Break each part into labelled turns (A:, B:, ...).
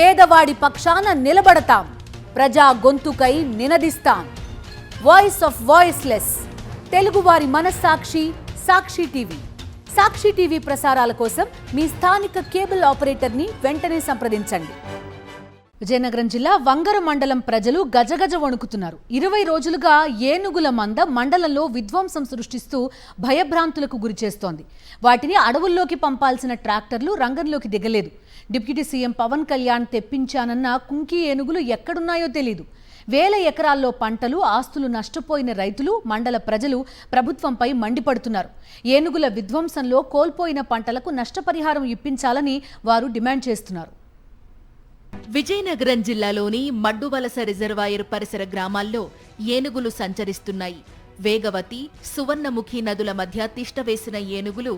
A: పేదవాడి పక్షాన నిలబడతాం, ప్రజా గొంతుకై నినదిస్తాం. వాయిస్ ఆఫ్ వాయిస్లెస్, తెలుగువారి మనస్సాక్షి సాక్షి టీవీ. సాక్షి టీవీ ప్రసారాల కోసం మీ స్థానిక కేబుల్ ఆపరేటర్ని వెంటనే సంప్రదించండి. విజయనగరం జిల్లా వంగర మండలం ప్రజలు గజగజ వణుకుతున్నారు. 20 రోజులుగా ఏనుగుల మంద మండలంలో విధ్వంసం సృష్టిస్తూ భయభ్రాంతులకు గురిచేస్తోంది. వాటిని అడవుల్లోకి పంపాల్సిన ట్రాక్టర్లు రంగంలోకి దిగలేదు. డిప్యూటీ సీఎం పవన్ కళ్యాణ్ తెప్పించానన్న కుంకి ఏనుగులు ఎక్కడున్నాయో తెలీదు. వేల ఎకరాల్లో పంటలు, ఆస్తులు నష్టపోయిన రైతులు, మండల ప్రజలు ప్రభుత్వంపై మండిపడుతున్నారు. ఏనుగుల విధ్వంసంలో కోల్పోయిన పంటలకు నష్టపరిహారం ఇప్పించాలని వారు డిమాండ్ చేస్తున్నారు.
B: విజయనగరం జిల్లాలోని మడ్డువలస రిజర్వాయర్ పరిసర గ్రామాల్లో ఏనుగులు సంచరిస్తున్నాయి. వేగవతి, సువర్ణముఖి నదుల మధ్య తిష్టవేసిన ఏనుగులు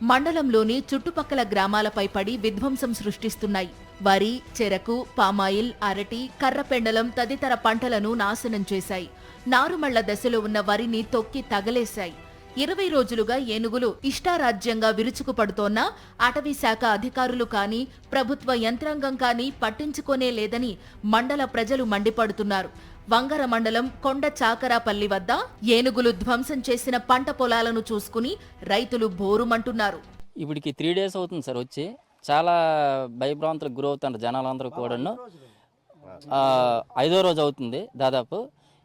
B: మండలంలోని చుట్టుపక్కల గ్రామాలపై పడి విధ్వంసం సృష్టిస్తున్నాయి. వరి, చెరకు, పామాయిల్, అరటి, కర్రపెండలం తదితర పంటలను నాశనం చేశాయి. నారుమళ్ల దశలో ఉన్న వరిని తొక్కి తగలేశాయి. 20 రోజులుగా ఏనుగులు ఇష్టారాజ్యంగా విరుచుకుపడుతోన్నా అటవీ శాఖ అధికారులు కానీ, ప్రభుత్వ యంత్రాంగం కానీ పట్టించుకోనే లేదని మండల ప్రజలు మండిపడుతున్నారు. వంగర మండలం కొండ చాకరాపల్లి వద్ద ఏనుగులు ధ్వంసం చేసిన పంట పొలాలను చూసుకుని రైతులు బోరుమంటున్నారు.
C: ఇప్పటికి 3 days అవుతుంది సార్ వచ్చి. చాలా భయభ్రాంతులకు గురవుతున్నారు జనాలందరూ కూడాను. 5వ రోజు అవుతుంది దాదాపు.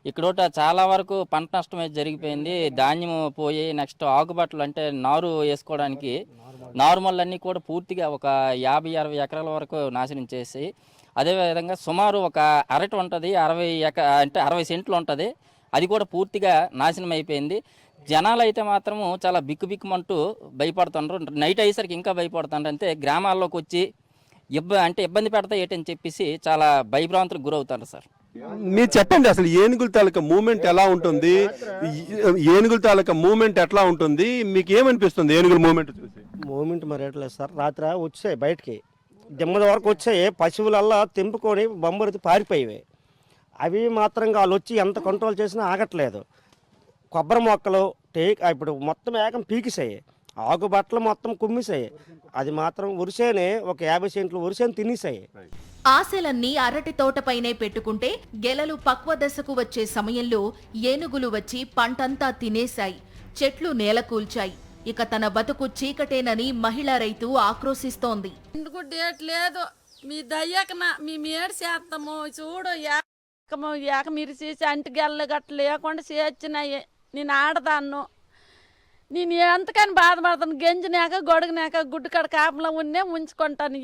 C: ఇక్కడ చాలా వరకు పంట నష్టం అయితే జరిగిపోయింది. ధాన్యం పోయి, నెక్స్ట్ ఆకుబట్టలు అంటే నారు వేసుకోవడానికి నార్మల్ కూడా పూర్తిగా ఒక 50-60 ఎకరాల వరకు నాశనం చేసి, అదేవిధంగా సుమారు ఒక అరటి ఉంటుంది, 60 సెంట్లు ఉంటుంది, అది కూడా పూర్తిగా నాశనం అయిపోయింది. జనాలు అయితే మాత్రము చాలా బిక్కుమంటూ భయపడుతున్నారు. నైట్ అయ్యేసరికి ఇంకా భయపడుతున్నారు. అంటే గ్రామాల్లోకి వచ్చి ఇబ్బంది పెడతా ఏంటని చెప్పేసి చాలా భయభ్రాంతులకు గురవుతారు సార్.
D: మీరు చెప్పండి, అసలు ఏనుగుల తాలూకా మూమెంట్ ఎలా ఉంటుంది? ఏనుగుల తాలూకా మూమెంట్ ఎట్లా ఉంటుంది? మీకు ఏమనిపిస్తుంది ఏనుగుల మూమెంట్ చూసి?
E: మూమెంట్ మరి ఎట్లేదు సార్, రాత్రి వచ్చాయి బయటికి, దిమ్మల వరకు వచ్చాయి. పశువులల్లా తెంపుకొని బొమ్మరిది పారిపోయేవి. అవి మాత్రం వాళ్ళు వచ్చి ఎంత కంట్రోల్ చేసినా ఆగట్లేదు. కొబ్బరి మొక్కలు ఇప్పుడు మొత్తం ఏకం పీకిసాయి. ఆకు బట్టలు మొత్తం కుమ్మిసాయి. అది మాత్రం ఉరిసేనే ఒక 50 సెంట్లు ఉరిసేని తినేసాయి.
B: ఆశలన్నీ అరటి తోటపైనే పెట్టుకుంటే గెలలు పక్వ దశకు వచ్చే సమయంలో ఏనుగులు వచ్చి పంటంతా తినేశాయి. చెట్లు నేలకూల్చాయి. ఇక తన బతుకు చీకటేనని మహిళా రైతు ఆక్రోశిస్తోంది.
F: ఎందుకు డేట్ లేదు, మీ దయ్యకన మీ మేడు చేస్తాము చూడు, ఏక మీరు చేసి అంటి గెల్ల గట్ల లేకుండా చేర్చినాయి. నేను ఆడదాన్ను, నేను ఎంతకని బాధపడతాను. గెంజినాక గొడగనాక గుడ్డు కడ కాపంలో ఉన్నే ఉంచుకుంటాను.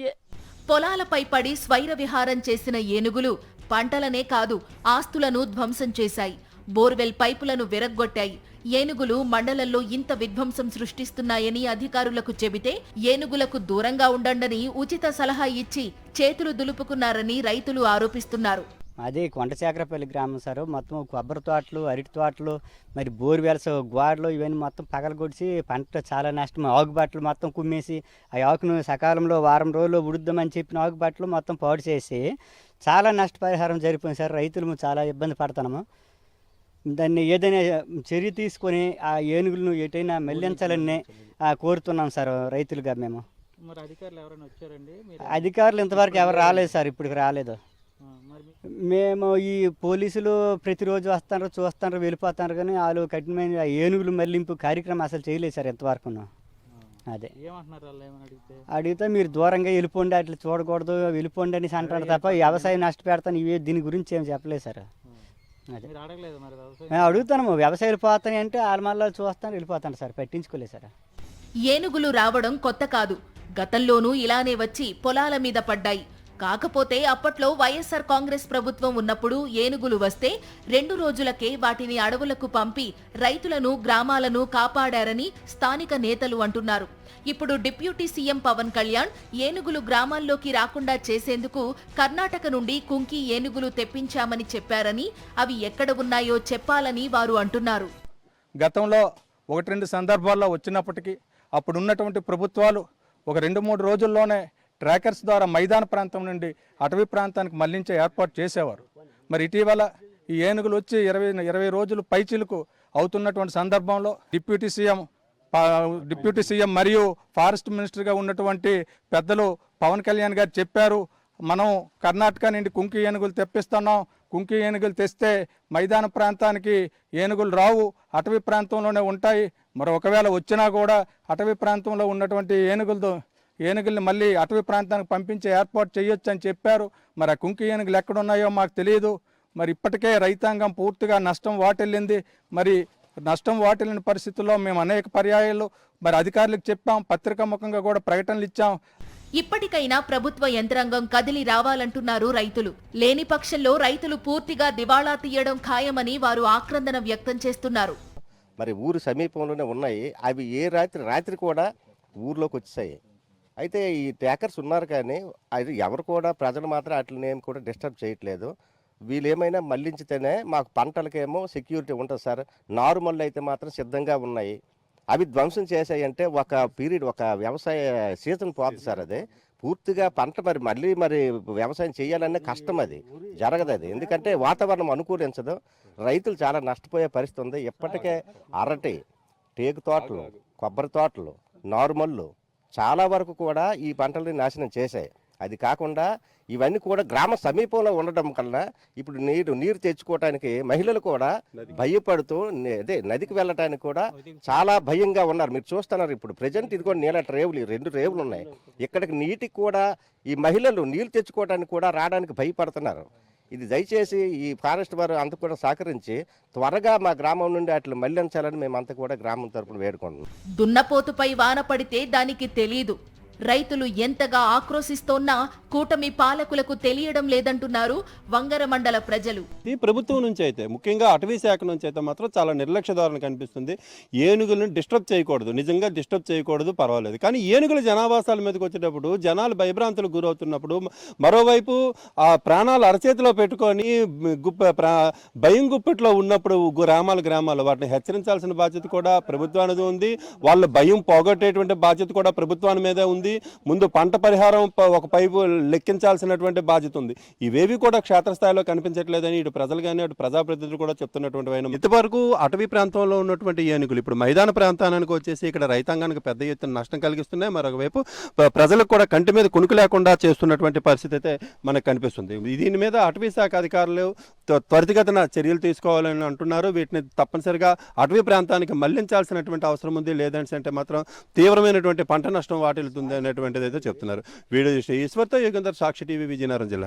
B: పొలాలపై పడి స్వైర విహారం చేసిన ఏనుగులు పంటలనే కాదు ఆస్తులను ధ్వంసం చేశాయి. బోర్వెల్ పైపులను విరగ్గొట్టాయి. ఏనుగులు మండలంలో ఇంత విధ్వంసం సృష్టిస్తున్నాయని అధికారులకు చెబితే ఏనుగులకు దూరంగా ఉండండని ఉచిత సలహా ఇచ్చి చేతులు దులుపుకున్నారని రైతులు ఆరోపిస్తున్నారు.
G: అది కొండచాకరపల్లి గ్రామం సార్. మొత్తం కొబ్బరి తోటలు, అరటి తోటలు, మరి బోర్వెల్స్, గోడలు ఇవన్నీ మొత్తం పగలగొడిచి పంట చాలా నష్టం. ఆకుబట్టలు మొత్తం కుమ్మేసి, ఆ ఆకును సకాలంలో వారం రోజుల్లో ఉడుద్దామని చెప్పిన ఆకుబట్టలు మొత్తం పాడు చేసి చాలా నష్టపరిహారం జరిగిపోయింది సార్. రైతులు చాలా ఇబ్బంది పడుతున్నాము. దాన్ని ఏదైనా చర్య తీసుకొని ఆ ఏనుగులను ఎటైనా మళ్లించాలని కోరుతున్నాం సార్ రైతులుగా మేము. అధికారులు ఇంతవరకు ఎవరు రాలేదు సార్, ఇప్పటికి రాలేదు. మేము ఈ పోలీసులు ప్రతిరోజు వస్తారు, చూస్తారు, వెళ్ళిపోతారు, కానీ వాళ్ళు కఠినమైన ఏనుగులు మళ్లింపు కార్యక్రమం అసలు చేయలేదు సార్ ఇంతవరకు. అదే అడిగితే మీరు దూరంగా వెళ్ళిపోండి, అట్లా చూడకూడదు, వెళ్ళిపోండి అని అంటారు తప్ప వ్యవసాయం నష్టపెడతాను ఇవే దీని గురించి ఏం చెప్పలేదు సార్. అదే అడుగుతాను, వ్యవసాయాలు పోతాయి అంటే వాళ్ళ మళ్ళీ చూస్తాను, వెళ్ళిపోతాను సార్, పట్టించుకోలేదు సార్.
B: ఏనుగులు రావడం కొత్త కాదు. గతంలోనూ ఇలానే వచ్చి పొలాల మీద పడ్డాయి. కాకపోతే అప్పట్లో వైఎస్ఆర్ కాంగ్రెస్ ప్రభుత్వం ఉన్నప్పుడు ఏనుగులు వస్తే 2 రోజులకే వాటిని అడవులకు పంపి రైతులను, గ్రామాలను కాపాడారని స్థానిక నేతలు అంటున్నారు. ఇప్పుడు డిప్యూటీ సీఎం పవన్ కళ్యాణ్ ఏనుగులు గ్రామాల్లోకి రాకుండా చేసేందుకు కర్ణాటక నుండి కుంకి ఏనుగులు తెప్పించామని చెప్పారని, అవి ఎక్కడ ఉన్నాయో చెప్పాలని వారు అంటున్నారు.
H: గతంలో 1-2 సందర్భాల్లో వచ్చినప్పటికీ అప్పుడున్నటువంటి ప్రభుత్వాలు ఒక 2-3 రోజుల్లోనే ట్రాకర్స్ ద్వారా మైదాన ప్రాంతం నుండి అటవీ ప్రాంతానికి మళ్లించే ఏర్పాటు చేసేవారు. మరి ఇటీవల ఈ ఏనుగులు వచ్చి 20 రోజులు పైచిలుకు అవుతున్నటువంటి సందర్భంలో డిప్యూటీ సీఎం మరియు ఫారెస్ట్ మినిస్టర్గా ఉన్నటువంటి పెద్దలు పవన్ కళ్యాణ్ గారు చెప్పారు, మనం కర్ణాటక నుండి కుంకి ఏనుగులు తెప్పిస్తున్నాం, కుంకి ఏనుగులు తెస్తే మైదాన ప్రాంతానికి ఏనుగులు రావు, అటవీ ప్రాంతంలోనే ఉంటాయి. మరి ఒకవేళ వచ్చినా కూడా అటవీ ప్రాంతంలో ఉన్నటువంటి ఏనుగుల్ని మళ్ళీ అటవీ ప్రాంతానికి పంపించే ఏర్పాటు చేయొచ్చు అని చెప్పారు. మరి ఆ కుంకి ఏనుగులు ఎక్కడున్నాయో మాకు తెలియదు. మరి ఇప్పటికే రైతాంగం పూర్తిగా నష్టం వాటిల్లింది. మరి నష్టం వాటిల్లిన పరిస్థితుల్లో మేము అనేక పర్యాయాలు మరి అధికారులకు చెప్పాం, పత్రికా ముఖంగా కూడా ప్రకటనలు ఇచ్చాం.
B: ఇప్పటికైనా ప్రభుత్వ యంత్రాంగం కదిలి రావాలంటున్నారు రైతులు. లేని పక్షంలో రైతులు పూర్తిగా దివాళా తీయడం ఖాయమని వారు ఆక్రందన వ్యక్తం చేస్తున్నారు.
E: మరి ఊరు సమీపంలోనే ఉన్నాయి, అవి రాత్రి కూడా ఊర్లోకి వచ్చాయి. అయితే ఈ ట్యాకర్స్ ఉన్నారు కానీ అది ఎవరు కూడా ప్రజలు మాత్రం వాటిని ఏమి కూడా డిస్టర్బ్ చేయట్లేదు. వీళ్ళు ఏమైనా మళ్లించితేనే మాకు పంటలకేమో సెక్యూరిటీ ఉంటుంది సార్. నార్మల్ అయితే మాత్రం సిద్ధంగా ఉన్నాయి. అవి ధ్వంసం చేసాయంటే ఒక వ్యవసాయ సీజన్ పోతుంది సార్. అది పూర్తిగా పంట మళ్ళీ వ్యవసాయం చేయాలనే కష్టం, అది జరగదు. అది ఎందుకంటే వాతావరణం అనుకూలించదు, రైతులు చాలా నష్టపోయే పరిస్థితి ఉంది. ఇప్పటికే అరటి, టేకు తోటలు, కొబ్బరి తోటలు, నార్మల్లు చాలా వరకు కూడా ఈ పంటల్ని నాశనం చేశాయి. అది కాకుండా ఇవన్నీ కూడా గ్రామ సమీపంలో ఉండడం కన్నా ఇప్పుడు నీరు తెచ్చుకోవడానికి మహిళలు కూడా భయపడుతూ నదికి వెళ్ళటానికి కూడా చాలా భయంగా ఉన్నారు. మీరు చూస్తున్నారు ఇప్పుడు ప్రజెంట్ ఇది కూడా నీళ్ళ రేవులు, 2 రేవులు ఉన్నాయి. ఇక్కడికి నీటికి కూడా ఈ మహిళలు నీళ్లు తెచ్చుకోవడానికి కూడా రావడానికి భయపడుతున్నారు. ఇది దయచేసి ఈ ఫారెస్ట్ వారు అంత కూడా సహకరించి త్వరగా మా గ్రామం నుండి అట్లా మళ్లించాలని మేమంతా కూడా గ్రామం తరపున వేడుకుంటున్నాం.
B: దున్నపోతుపై వాన పడితే దానికి తెలీదు. రైతులు ఎంతగా ఆక్రోశిస్తోన్నా కూటమి పాలకులకు తెలియడం లేదంటున్నారు వంగర మండల ప్రజలు.
D: ఈ ప్రభుత్వం నుంచి అయితే ముఖ్యంగా అటవీ శాఖ నుంచి అయితే మాత్రం చాలా నిర్లక్ష్య ధోరణి కనిపిస్తుంది. ఏనుగులను డిస్టర్బ్ చేయకూడదు, నిజంగా డిస్టర్బ్ చేయకూడదు, పర్వాలేదు. కానీ ఏనుగుల జనావాసాల మీదకి వచ్చేటప్పుడు జనాలు భయభ్రాంతులకు గురవుతున్నప్పుడు మరోవైపు ఆ ప్రాణాలు అరచేతిలో పెట్టుకొని భయం గుప్పెట్లో ఉన్నప్పుడు గ్రామాలు వాటిని హెచ్చరించాల్సిన బాధ్యత కూడా ప్రభుత్వానికి ఉంది. వాళ్ళ భయం పోగొట్టేటువంటి బాధ్యత కూడా ప్రభుత్వాన్ని మీదే ఉంది. ముందు పంట పరిహారం ఒక పైపు లెక్కించాల్సినటువంటి బాధ్యత ఉంది. ఇవేవి కూడా క్షేత్రస్థాయిలో కనిపించట్లేదని ఇటు ప్రజలు కానీ అటు ప్రజాప్రతినిధులు కూడా చెప్తున్నటువంటి ఇంతవరకు అటవీ ప్రాంతంలో ఉన్నటువంటి ఏనుగులు ఇప్పుడు మైదాన ప్రాంతానికి వచ్చేసి ఇక్కడ రైతాంగానికి పెద్ద ఎత్తున నష్టం కలిగిస్తున్నాయి. మరొకవైపు ప్రజలకు కూడా కంటి మీద కునుకు లేకుండా చేస్తున్నటువంటి పరిస్థితి అయితే మనకు కనిపిస్తుంది. దీని మీద అటవీ శాఖ అధికారులు త్వరితగతిన చర్యలు తీసుకోవాలని అంటున్నారు. వీటిని తప్పనిసరిగా అటవీ ప్రాంతానికి మళ్లించాల్సినటువంటి అవసరం ఉంది. లేదంటే మాత్రం తీవ్రమైనటువంటి పంట నష్టం వాటిల్లుతుంది అనేటువంటిది అయితే చెప్తున్నారు. వీడియో ఈశ్వర్తో యుగంధర్, సాక్షి టీవీ, విజయనగరం జిల్లా.